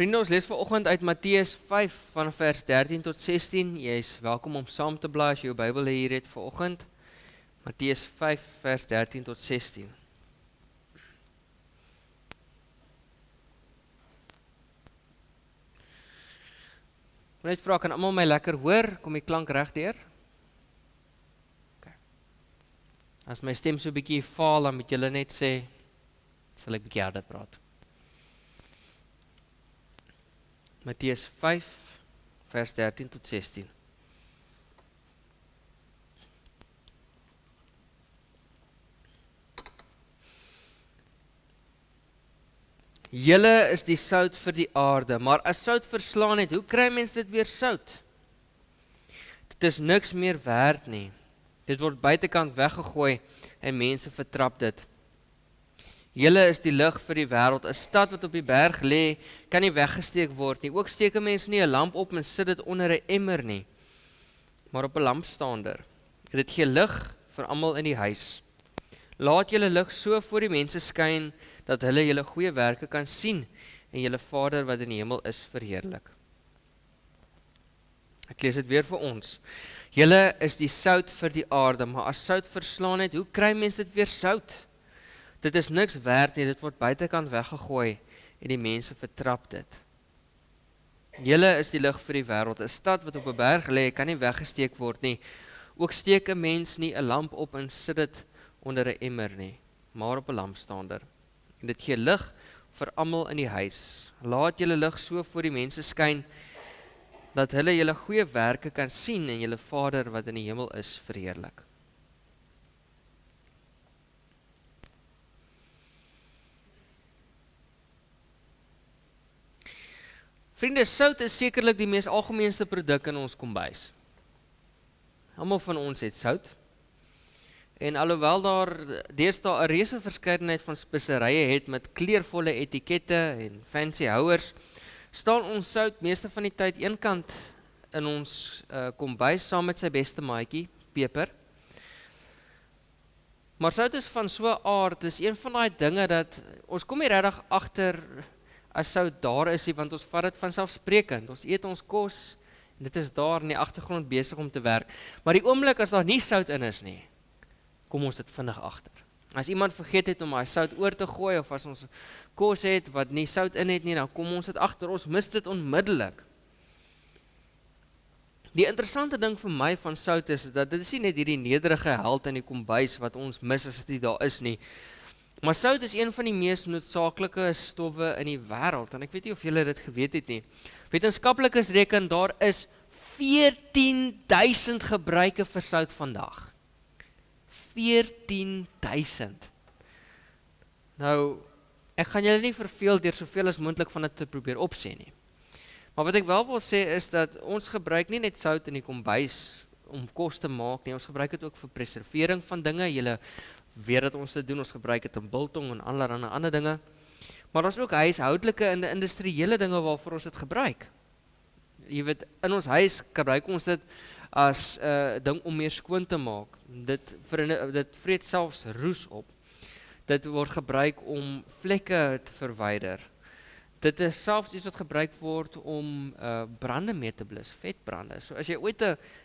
Vriende, ons lees vanoggend uit Matteus 5 van vers 13 tot 16. Jy is welkom om saam te blaai as jy jou Bybel hier het vanoggend. Matteus 5 vers 13 tot 16. Ek wil net vra, kan almal my lekker hoor? Kom die klank reg deur? Okay. As my stem so 'n bietjie faal, dan moet julle net sê, sal ek bietjie harder praat. Matteus 5, vers 13 tot 16. Julle is die sout vir die aarde, maar as sout verslaan het, hoe kry mens dit weer sout? Dit is niks meer werd nie. Dit word buitekant weggegooi en mense vertrap dit. Julle is die lig vir die wêreld. 'n Stad wat op die berg lê, kan nie weggesteek word nie. Ook steek 'n mens nie 'n lamp op en sit dit onder 'n emmer nie, maar op 'n lampstander. Dit gee lig vir almal in die huis. Laat julle lig so voor die mense skyn, dat hulle julle goeie werke kan sien en julle Vader wat in die hemel is verheerlik. Ek lees dit weer vir ons. Julle is die sout vir die aarde, maar as sout verslaan het, hoe kry mens dit weer sout? Dit is niks werd nie, dit word buitekant weggegooi en die mense vertrap dit. Julle is die lig vir die wêreld. 'n Stad wat op 'n berg lê, kan nie weggesteek word nie. Ook steek 'n mens nie 'n lamp op en sit dit onder 'n emmer nie, maar op 'n lampstander. En dit gee lig vir almal in die huis. Laat julle lig so voor die mense skyn, dat hulle julle goeie werke kan sien en julle Vader wat in die hemel is verheerlik. Vriende, sout is sekerlik die mees algemeenste produk in ons kombuis. Almal van ons het sout. En alhoewel daar deesdae 'n reuse verskeidenheid van speserye het met kleurvolle etikette en fancy houers, staan ons sout meeste van die tyd eenkant in ons kombuis saam met sy beste maatjie, peper. Maar sout is van so 'n aard, dis een van daai dinge dat ons kom nie regtig agter as sout daar is nie, want ons vat dit vanselfsprekend. Ons eet ons kos en dit is daar in die agtergrond besig om te werk. Maar die oomblik as daar nie sout in is nie, kom ons dit vinnig agter. As iemand vergeet het om daai sout oor te gooi, of as ons kos het wat nie sout in het nie, dan kom ons dit agter, ons mis dit onmiddellik. Die interessante ding vir my van sout is, dat dit is nie net hierdie nederige held in die kombuis wat ons mis as dit nie daar is nie, maar sout is een van die mees noodsaaklike stowwe in die wêreld, en ek weet nie of julle dit geweet het nie. Wetenskaplikes reken daar is 14.000 gebruike vir sout vandag. 14.000. Nou, ek gaan julle nie verveel deur soveel as moontlik van dit te probeer opsê nie. Maar wat ek wel wil sê is dat ons gebruik nie net sout in die kombuis om kos te maak nie, ons gebruik dit ook vir preservering van dinge. Julle weet dat ons dit doen, ons gebruik dit in biltong en allerlei ander dinge. Maar daar's ook huishoudelike en industriële dinge waarvoor ons dit gebruik. Jy weet, in ons huis gebruik ons dit as 'n ding om meer skoon te maak. Dit vreet selfs roes op. Dit word gebruik om vlekke te verwyder. Dit is selfs iets wat gebruik word om brande mee te blus, vetbrande. So as jy ooit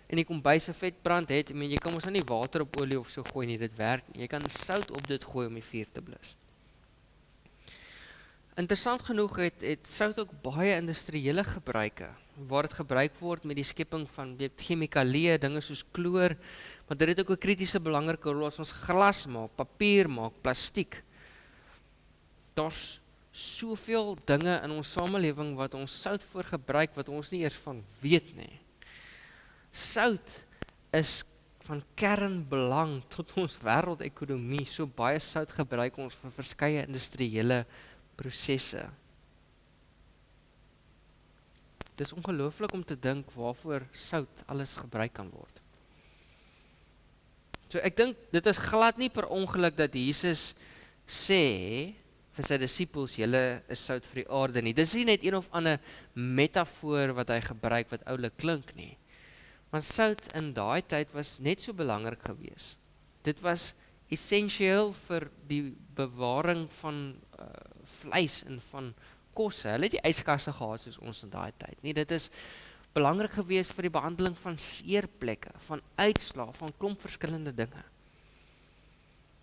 in die kombuis 'n vetbrand het, jy kan mos nou nie water op olie of so gooi nie, dit werk nie. Jy kan sout op dit gooi om die vuur te blus. Interessant genoeg het sout ook baie industriële gebruike, waar dit gebruik word met die skepping van chemikalieë, dinge soos kloor, maar dit het ook 'n kritiese belangrike rol as ons glas maak, papier maak, plastiek. Daar's soveel dinge in ons samelewing wat ons sout voor gebruik, wat ons nie eers van weet nie. Sout is van kernbelang tot ons wêreldekonomie. So baie sout gebruik ons vir verskeie industriële prosesse. Dis ongelooflik om te dink waarvoor sout alles gebruik kan word. So ek dink dit is glad nie per ongeluk dat Jesus sê vir sy disippels, julle is sout vir die aarde nie. Dis nie net een of ander metafoor wat hy gebruik wat oulik klink nie. Want sout in daai tyd was net so belangrik geweest. Dit was essensieel vir die bewaring van vleis en van kosse. Hulle het nie yskasse gehad soos ons in daai tyd nie. Dit is belangrik geweest vir die behandeling van seerplekke, van uitslae, van klomp verskillende dinge.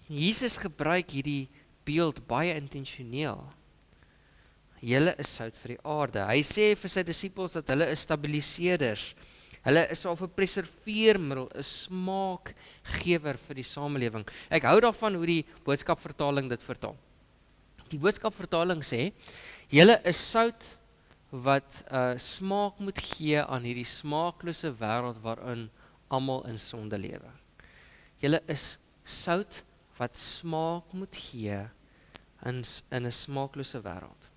Jesus gebruik hierdie beeld baie intentioneel. Julle is sout vir die aarde. Hy sê vir sy disippels dat hulle is stabiliseerders. Hulle is al 'n preserveermiddel, 'n smaakgewer vir die samelewing. Ek hou daarvan hoe die boodskapvertaling dit vertaal. Die boodskapvertaling sê, julle is sout wat smaak moet gee aan hierdie smaaklose wêreld waarin almal in sonde lewe. Julle is sout wat smaak moet gee in 'n smaaklose wêreld.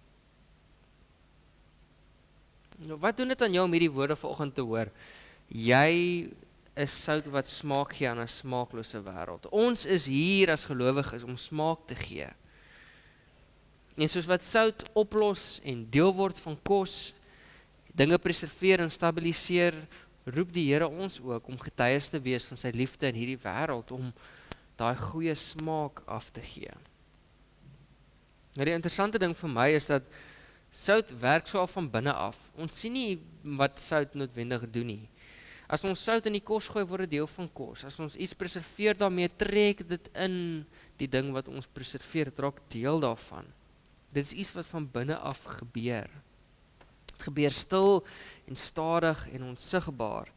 Nou, wat doen dit aan jou om hierdie woorde vanoggend te hoor? Jy is sout wat smaak gee aan 'n smaaklose wêreld. Ons is hier as gelowiges om smaak te gee. En soos wat sout oplos en deel word van kos, dinge preserveer en stabiliseer, roep die Here ons ook om getuies te wees van sy liefde in hierdie wêreld, om daai goeie smaak af te gee. Nou die interessante ding vir my is dat sout werk so al van binne af. Ons sien nie wat sout noodwendig doen nie. As ons sout in die kos gooi, word dit deel van kos. As ons iets preserveer daarmee, trek dit in die ding wat ons preserveer, dit raak deel daarvan. Dit is iets wat van binne af gebeur. Dit gebeur stil en stadig en onsigbaar.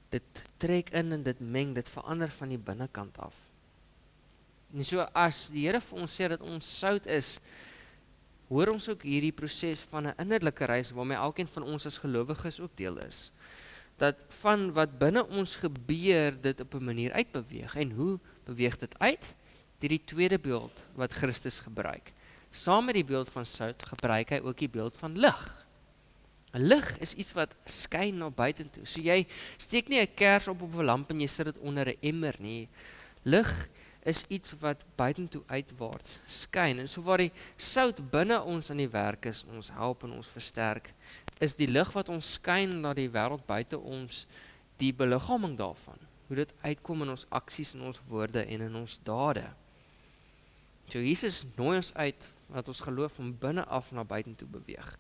Dit trek in en dit meng, dit verander van die binnekant af. En so as die Here vir ons sê dat ons sout is, hoor ons ook hierdie proses van 'n innerlike reis waarmee elkeen van ons as gelowiges ook deel is. Dat van wat binne ons gebeur, dit op 'n manier uitbeweeg. En hoe beweeg dit uit? Deur die tweede beeld wat Christus gebruik. Saam met die beeld van sout gebruik hy ook die beeld van lig. 'n Lig is iets wat skyn na buitentoe. So jy steek nie 'n kers op 'n lamp en jy sit dit onder 'n emmer nie. Lig is iets wat buitentoe uitwaarts skyn. En so waar die sout binne ons in die werk is, ons help en ons versterk, is die lig wat ons skyn na die wêreld buite ons, die beliggaaming daarvan. Hoe dit uitkom in ons aksies, in ons woorde en in ons dade. So Jesus nooi ons uit dat ons geloof van binne af na buitentoe beweeg.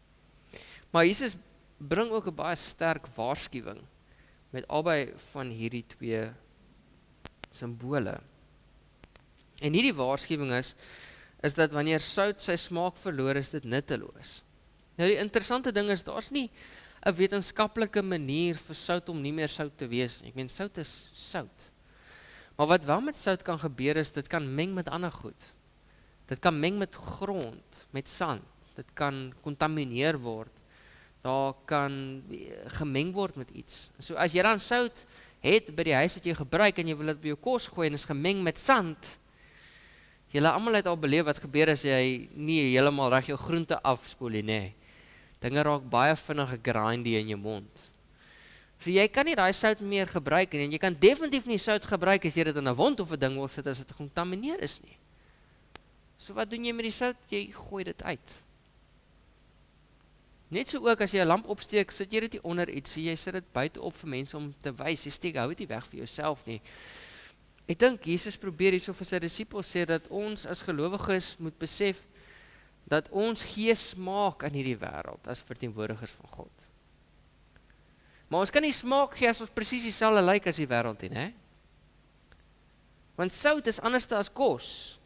Maar Jesus bring ook 'n baie sterk waarskuwing met albei van hierdie twee simbole. En hierdie waarskuwing is dat wanneer sout sy smaak verloor, is dit nutteloos. Nou die interessante ding is, daar's nie 'n wetenskaplike manier vir sout om nie meer sout te wees nie. Ek meen, sout is sout. Maar wat wel met sout kan gebeur is, dit kan meng met ander goed. Dit kan meng met grond, met sand. Dit kan kontamineer word. Daar kan gemeng word met iets. So as jy dan sout het by die huis wat jy gebruik en jy wil dit by jou kos gooi en is gemeng met sand, julle almal het al beleef wat gebeur as jy nie heeltemal reg jou groente afspoel nie, nê. Dinge raak baie vinnig grindy in jou mond. So jy kan nie daai sout meer gebruik nie, en jy kan definitief nie sout gebruik as jy dit in 'n wond of 'n ding wil sit as dit gekontamineer is nie. So wat doen jy met die sout? Jy gooi dit uit. Net so ook as jy 'n lamp opsteek, sit jy dit nie onder iets, jy sit dit buite op vir mense om te wys. Jy steek hou dit nie weg vir jouself nie. Ek dink Jesus probeer hierso vir sy disippels sê dat ons as gelowiges moet besef dat ons gee smaak aan hierdie wêreld as verteenwoordigers van God. Maar ons kan nie smaak gee as ons presies dieselfde lyk as die wêreld nie, hè? Want sout is anders as kos.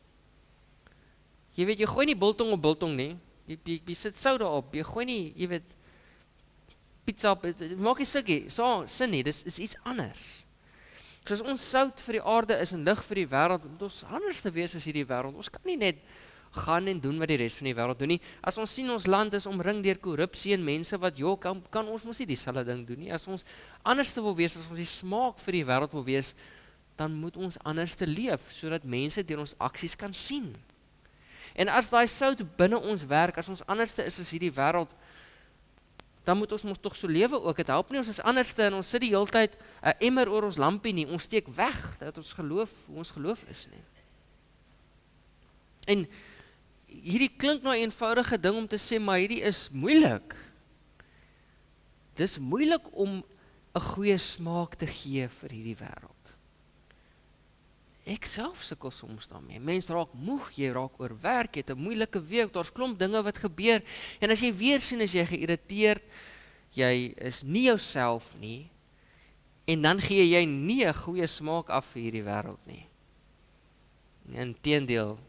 Jy weet, jy gooi nie biltong op biltong nie. Jy sit sout daarop. Jy gooi nie, jy weet, pizza op. Maak nie sikkie, so sin nie. Dis is iets anders. Soos ons sout vir die aarde is en lig vir die wêreld, moet ons anders te wees as hierdie wêreld. Ons kan nie net gaan en doen wat die res van die wêreld doen nie. As ons sien ons land is omring deur korrupsie en mense wat kan ons mos nie dieselfde ding doen nie. As ons anders te wil wees, as ons die smaak vir die wêreld wil wees, dan moet ons anders te leef sodat mense deur ons aksies kan sien. En as daai sout binne ons werk, as ons anderste is as hierdie wêreld, dan moet ons mos tog so lewe ook. Dit help nie ons is anderste en ons sit die hele tyd 'n emmer oor ons lampie nie. Ons steek weg dat ons geloof, hoe ons geloof is nie. En hierdie klink nou 'n eenvoudige ding om te sê, maar hierdie is moeilik. Dis moeilik om 'n goeie smaak te gee vir hierdie wêreld. Ek self sukkel soms daarmee. Mens raak moeg, jy raak oorwerk, jy het 'n moeilike week, daar's klomp dinge wat gebeur, en as jy weer sien, as jy geïrriteerd, jy is nie jouself nie, en dan gee jy nie 'n goeie smaak af vir hierdie wêreld nie. Inteendeel,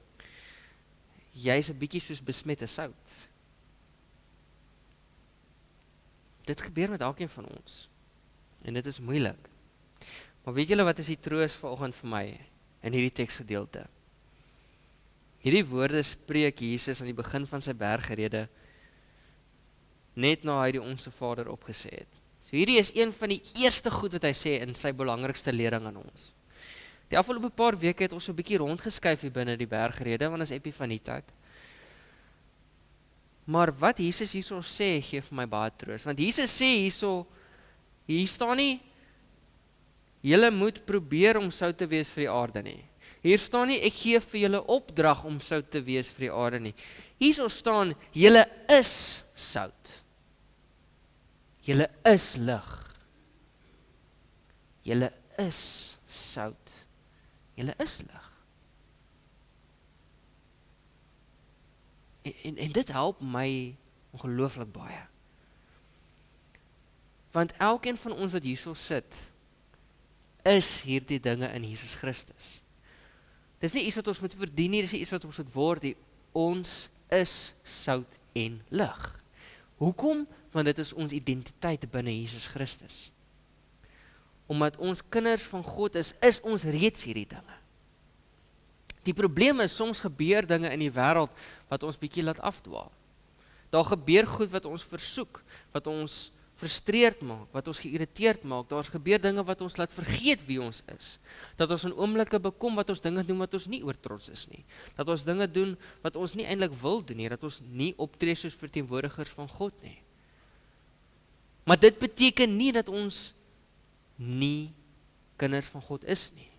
jy's 'n bietjie soos besmette sout. Dit gebeur met elkeen van ons, en dit is moeilik. Maar weet julle wat is die troos vanoggend vir my in hierdie teksgedeelte? Hierdie woorde spreek Jesus aan die begin van sy bergrede, net na hy die Onse Vader opgesê het. So hierdie is een van die eerste goed wat hy sê in sy belangrikste lering aan ons. Die afgelope paar weke het ons so 'n bietjie rondgeskuif hier binne die bergrede, want ons Epifanietyd. Maar wat Jesus hierso sê, gee vir my baie troos. Want Jesus sê hierso, hier staan nie, julle moet probeer om sout te wees vir die aarde nie. Hier staan nie, ek gee vir julle opdrag om sout te wees vir die aarde nie. Hierso staan, julle is sout. Julle is lig. Julle is sout. Julle is lig. En dit help my ongelooflik baie. Want elkeen van ons wat hierso sit, is hierdie dinge in Jesus Christus. Dis nie iets wat ons moet verdien nie, dis nie iets wat ons moet word nie. Ons is sout en lig. Hoekom? Want dit is ons identiteit binne Jesus Christus. Omdat ons kinders van God is ons reeds hierdie dinge. Die probleem is, soms gebeur dinge in die wêreld wat ons bietjie laat afdwaal. Daar gebeur goed wat ons versoek, wat ons frustreerd maak, wat ons geïrriteerd maak. Daar gebeur dinge wat ons laat vergeet wie ons is. Dat ons in oomblikke bekom wat ons dinge doen wat ons nie oor trots is nie. Dat ons dinge doen wat ons nie eintlik wil doen nie, dat ons nie optree soos verteenwoordigers van God nie. Maar dit beteken nie dat ons nie kinders van God is nie.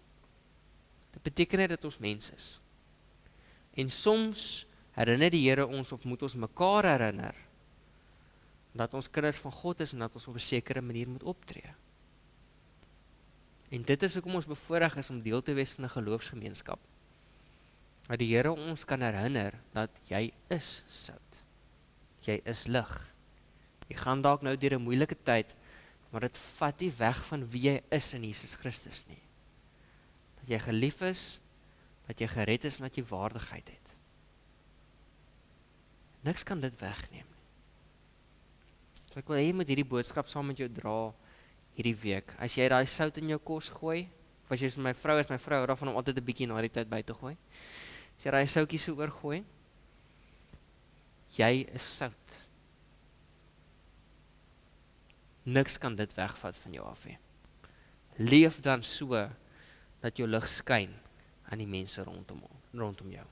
Dit beteken net dat ons mens is. En soms herinner die Here ons, of moet ons mekaar herinner, dat ons kinders van God is en dat ons op 'n sekere manier moet optree. En dit is hoekom ons bevoorreg is om deel te wees van 'n geloofsgemeenskap. Dat die Here ons kan herinner dat jy is sout. Jy is lig. Jy gaan dalk nou deur 'n moeilike tyd, maar dit vat nie weg van wie jy is in Jesus Christus nie. Dat jy geliefd is, dat jy gered is en dat jy waardigheid het. Niks kan dit wegneem nie. So ek wil hê jy moet hierdie boodskap saam met jou dra hierdie week. As jy daai sout in jou kos gooi, of as jy my vrou hou daarvan om altyd 'n bietjie na die tyd by te gooi. As jy daai soutjie so oorgooi, jy is sout. Niks kan dit wegvat van jou af nie. Leef dan so dat jou lig skyn aan die mense rondom jou.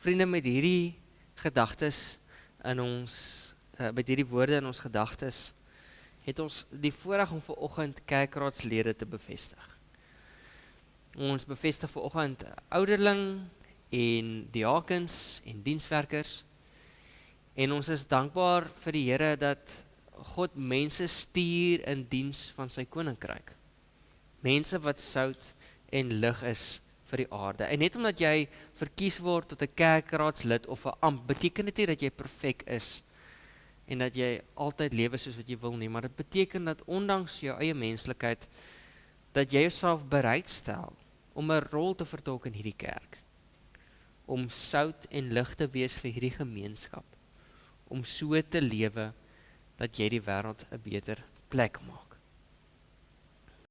Vriende, met hierdie gedagtes in ons, met hierdie woorde in ons gedagtes, het ons die voorreg om vanoggend kerkraadslede te bevestig. Ons bevestig vanoggend ouderling en diakens en dienswerkers. En ons is dankbaar vir die Here dat God mense stuur in diens van sy koninkryk. Mense wat sout en lig is vir die aarde. En net omdat jy verkies word tot 'n kerkraadslid of 'n ampt, beteken dit nie dat jy perfek is en dat jy altyd lewe soos wat jy wil nie, maar dit beteken dat ondanks jou eie menslikheid, dat jy jouself bereid stel om 'n rol te vertolk in hierdie kerk. Om sout en lig te wees vir hierdie gemeenskap. Om so te lewe dat jy die wêreld 'n beter plek maak.